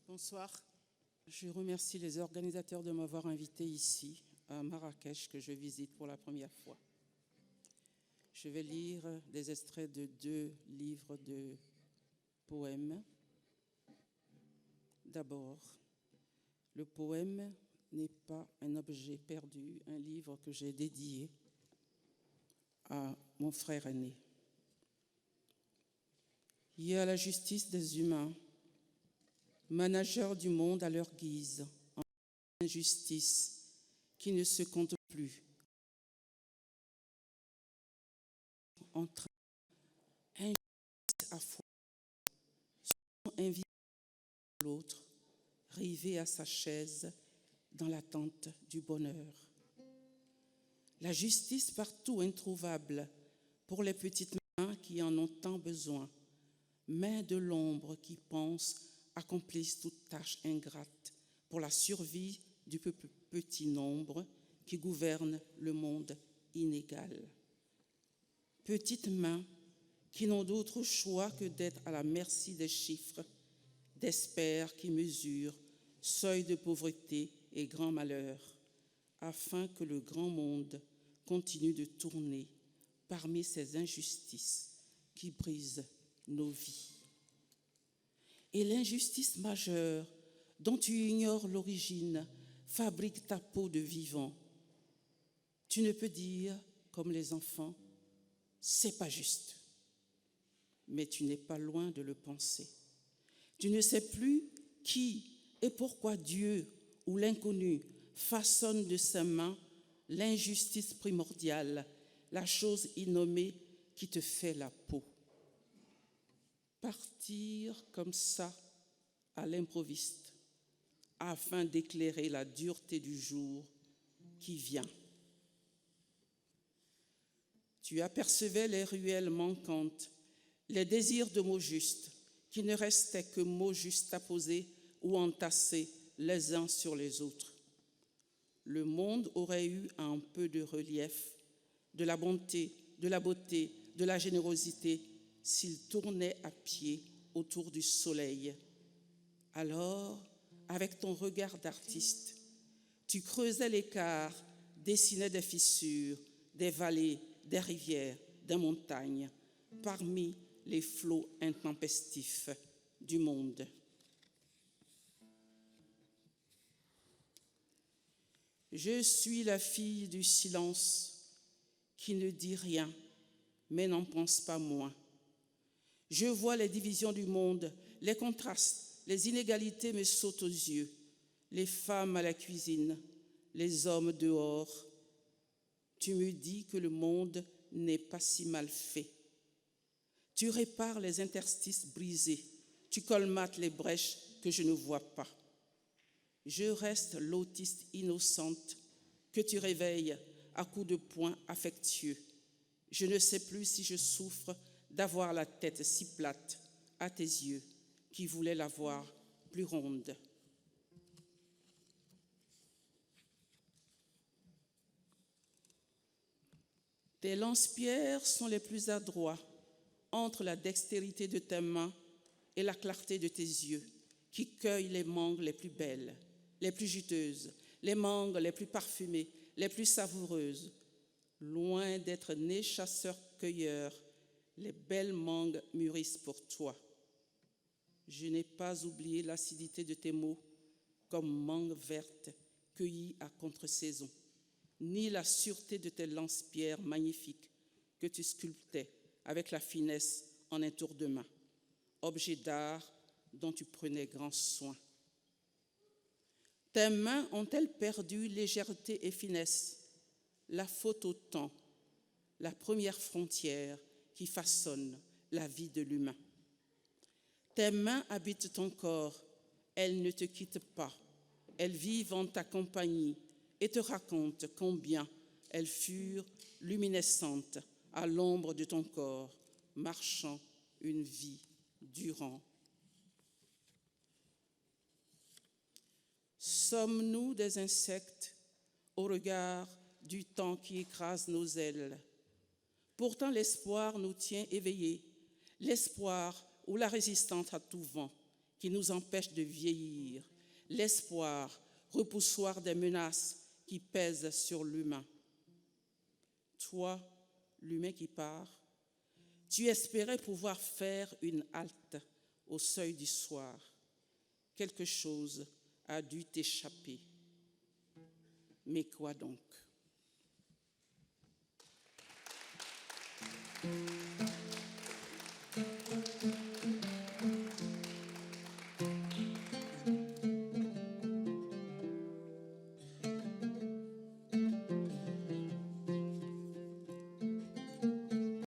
Bonsoir. Je remercie les organisateurs de m'avoir invité ici, à Marrakech, que je visite pour la première fois. Je vais lire des extraits de 2 livres de poèmes. D'abord, le poème n'est pas un objet perdu, un livre que j'ai dédié à mon frère aîné. Il y a la justice des humains, manageurs du monde à leur guise, en injustice qui ne se compte plus, entre injustice à fois, invisible à l'autre, rivé à sa chaise dans l'attente du bonheur. La justice partout introuvable pour les petites mains qui en ont tant besoin, mains de l'ombre qui pensent accomplissent toute tâche ingrate pour la survie du petit nombre qui gouverne le monde inégal. Petites mains qui n'ont d'autre choix que d'être à la merci des chiffres, d'experts qui mesurent seuil de pauvreté et grand malheur, afin que le grand monde continue de tourner parmi ces injustices qui brisent nos vies. Et l'injustice majeure dont tu ignores l'origine fabrique ta peau de vivant. Tu ne peux dire, comme les enfants, c'est pas juste. Mais tu n'es pas loin de le penser. Tu ne sais plus qui et pourquoi Dieu ou l'inconnu façonne de ses mains l'injustice primordiale, la chose innommée qui te fait la peau. Partir comme ça à l'improviste afin d'éclairer la dureté du jour qui vient. Tu apercevais les ruelles manquantes, les désirs de mots justes qui ne restaient que mots juxtaposés ou entassés les uns sur les autres. Le monde aurait eu un peu de relief, de la bonté, de la beauté, de la générosité s'il tournait à pied autour du soleil. Alors, avec ton regard d'artiste, tu creusais l'écart, dessinais des fissures, des vallées, des rivières, des montagnes, parmi les flots intempestifs du monde. Je suis la fille du silence qui ne dit rien, mais n'en pense pas moins. Je vois les divisions du monde, les contrastes, les inégalités me sautent aux yeux. Les femmes à la cuisine, les hommes dehors. Tu me dis que le monde n'est pas si mal fait. Tu répares les interstices brisés. Tu colmates les brèches que je ne vois pas. Je reste l'autiste innocente que tu réveilles à coups de poing affectueux. Je ne sais plus si je souffre d'avoir la tête si plate à tes yeux qui voulaient la voir plus ronde. Tes lance-pierres sont les plus adroits entre la dextérité de tes mains et la clarté de tes yeux qui cueillent les mangues les plus belles, les plus juteuses, les mangues les plus parfumées, les plus savoureuses. Loin d'être nés chasseurs-cueilleurs, les belles mangues mûrissent pour toi. Je n'ai pas oublié l'acidité de tes mots comme mangue verte cueillie à contre-saison, ni la sûreté de tes lance-pierres magnifiques que tu sculptais avec la finesse en un tour de main, objet d'art dont tu prenais grand soin. Tes mains ont-elles perdu légèreté et finesse? La faute au temps, la première frontière qui façonne la vie de l'humain. Tes mains habitent ton corps, elles ne te quittent pas, elles vivent en ta compagnie et te racontent combien elles furent luminescentes à l'ombre de ton corps, marchant une vie durant. Sommes-nous des insectes au regard du temps qui écrase nos ailes? Pourtant, l'espoir nous tient éveillés, l'espoir ou la résistance à tout vent qui nous empêche de vieillir, l'espoir, repoussoir des menaces qui pèsent sur l'humain. Toi, l'humain qui part, tu espérais pouvoir faire une halte au seuil du soir. Quelque chose a dû t'échapper. Mais quoi donc?